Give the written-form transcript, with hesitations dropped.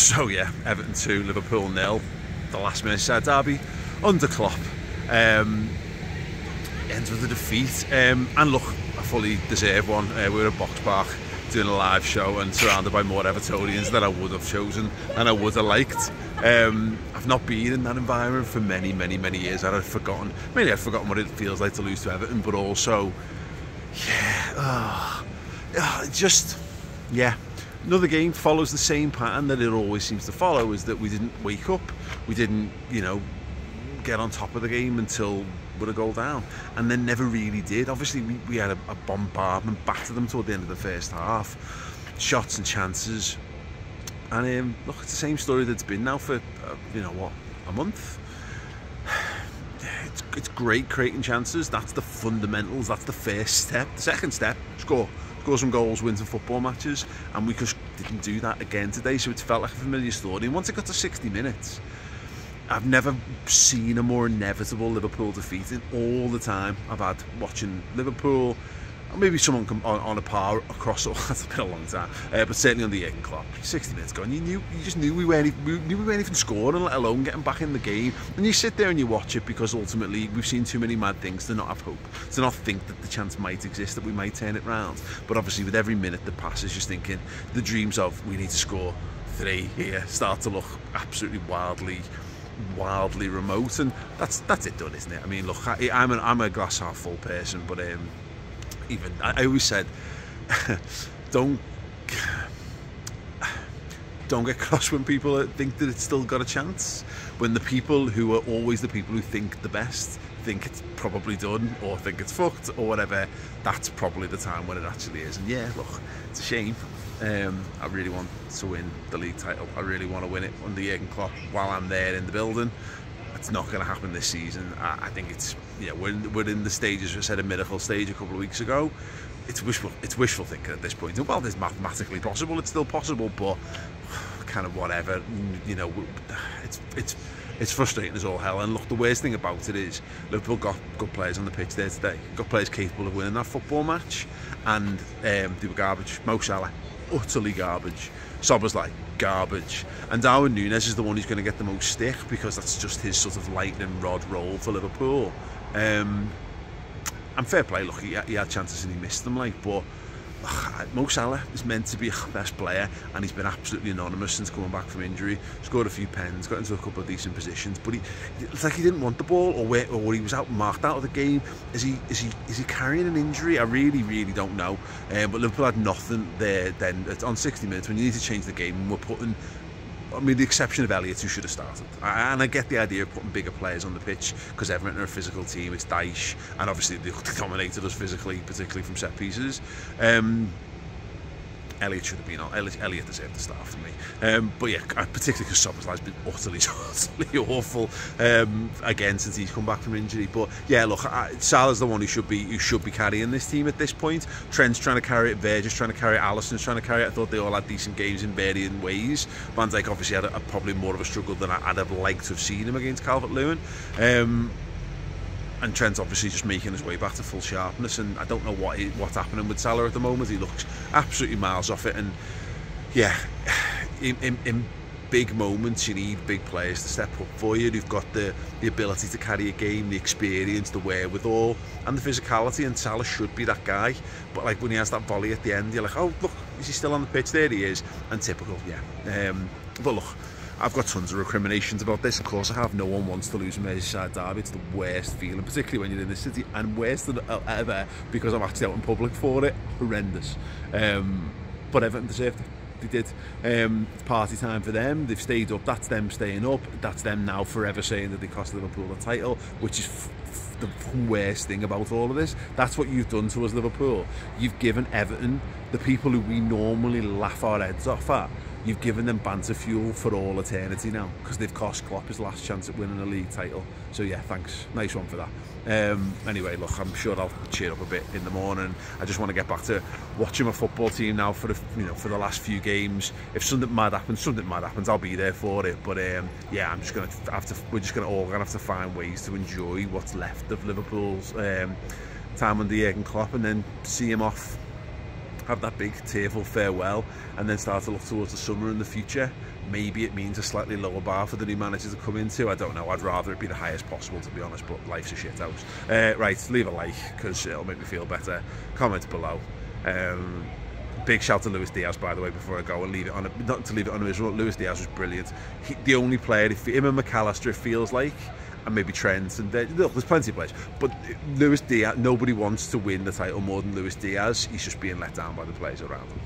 So yeah, Everton 2, Liverpool 0. The last Merseyside Derby under Klopp. Ends with a defeat. And look, a fully deserved one. We were at Box Park doing a live show and surrounded by more Evertonians than I would have chosen and I would have liked. I've not been in that environment for many years. I'd forgotten what it feels like to lose to Everton, but also, another game follows the same pattern that it always seems to follow, is that we didn't wake up, we didn't, get on top of the game until we're a goal down, and then never really did. Obviously we had a bombardment back to them toward the end of the first half, shots and chances, and look, it's the same story that's been now for a month. It's great creating chances, that's the fundamentals, that's the first step. The second step, score some goals, win some football matches, and we just didn't do that again today. So it's felt like a familiar story, and once it got to 60 minutes, I've never seen a more inevitable Liverpool defeat in all the time I've had watching Liverpool. Maybe someone on a par across all. That's been a long time, but certainly on the Jurgen Klopp. 60 minutes gone, you just knew we weren't even scoring, let alone getting back in the game. And you sit there and you watch it because ultimately we've seen too many mad things to not have hope, to not think that the chance might exist that we might turn it round. But obviously, with every minute that passes, just thinking the dreams of we need to score 3 here start to look absolutely wildly remote, and that's it done, isn't it? I mean, look, I'm a glass half full person, but even I always said don't get cross when people think that it's still got a chance, when the people who are always the people who think the best think it's probably done or think it's fucked or whatever. That's probably the time when it actually is. And yeah, look, it's a shame. I really want to win the league title. I really want to win it under Jurgen Klopp while I'm there in the building. It's not going to happen this season. I think it's, we're in the stages. I said a miracle stage a couple of weeks ago. It's wishful thinking at this point. And while it's mathematically possible, it's still possible, but kind of whatever. It's frustrating as all hell. And look, the worst thing about it is Liverpool got good players on the pitch there today. Got players capable of winning that football match, and they were garbage. Mo Salah, utterly garbage. Szobo's like garbage, and Darwin Núñez is the one who's going to get the most stick because that's just his sort of lightning rod role for Liverpool. And fair play, look, he had chances and he missed them, but Mo Salah is meant to be our best player, and he's been absolutely anonymous since coming back from injury. Scored a few pens, got into a couple of decent positions, but it's like he didn't want the ball, or he was marked out of the game. Is he carrying an injury? I really don't know. But Liverpool had nothing there then. On 60 minutes, when you need to change the game, and we're putting, the exception of Elliott, who should have started. And I get the idea of putting bigger players on the pitch because Everton are a physical team. It's Dyche, and obviously they dominated us physically, particularly from set pieces. Elliott should have been on. Elliott deserved to start for me. But yeah, particularly because Szobo's been utterly awful again since he's come back from injury. But yeah, look, Salah's the one who should be carrying this team at this point. Trent's trying to carry it, Virgil's trying to carry it, Alisson's trying to carry it. I thought they all had decent games in varying ways. Van Dijk obviously had probably more of a struggle than I'd have liked to have seen him against Calvert-Lewin. And Trent's obviously just making his way back to full sharpness, and I don't know what's happening with Salah at the moment. He looks absolutely miles off it, and yeah, in big moments you need big players to step up for you. Who've got the ability to carry a game, the experience, the wherewithal, and the physicality, and Salah should be that guy. But like when he has that volley at the end, you're like, oh look, is he still on the pitch? There he is. And typical, yeah. But look, I've got tons of recriminations about this. Of course I have. No one wants to lose a Merseyside Derby. It's the worst feeling, particularly when you're in the city, and worse than ever because I'm actually out in public for it. Horrendous. But Everton deserved it. They did. It's party time for them. They've stayed up. That's them staying up. That's them now forever saying that they cost Liverpool the title, which is the worst thing about all of this. That's what you've done to us, Liverpool. You've given Everton, the people who we normally laugh our heads off at, you've given them banter fuel for all eternity now, because they've cost Klopp his last chance at winning a league title. So yeah, thanks, nice one for that. Anyway, look, I'm sure I'll cheer up a bit in the morning. I just want to get back to watching my football team now for the last few games. If something mad happens, I'll be there for it. But yeah, we're just all gonna have to find ways to enjoy what's left of Liverpool's time under Jurgen Klopp, and then see him off have that big tearful farewell and then start to look towards the summer and the future. Maybe it means a slightly lower bar for the new manager to come into. I don't know. I'd rather it be the highest possible, to be honest, but life's a shit house. Right, leave a like because it'll make me feel better. Comment below. Big shout to Luis Diaz, by the way, before I go and leave it on not to leave it on a visual. Luis Diaz was brilliant. The only player, him and McAllister, it feels like, and maybe Trent, and look, there's plenty of players, but Luis Diaz, nobody wants to win the title more than Luis Diaz. He's just being let down by the players around him.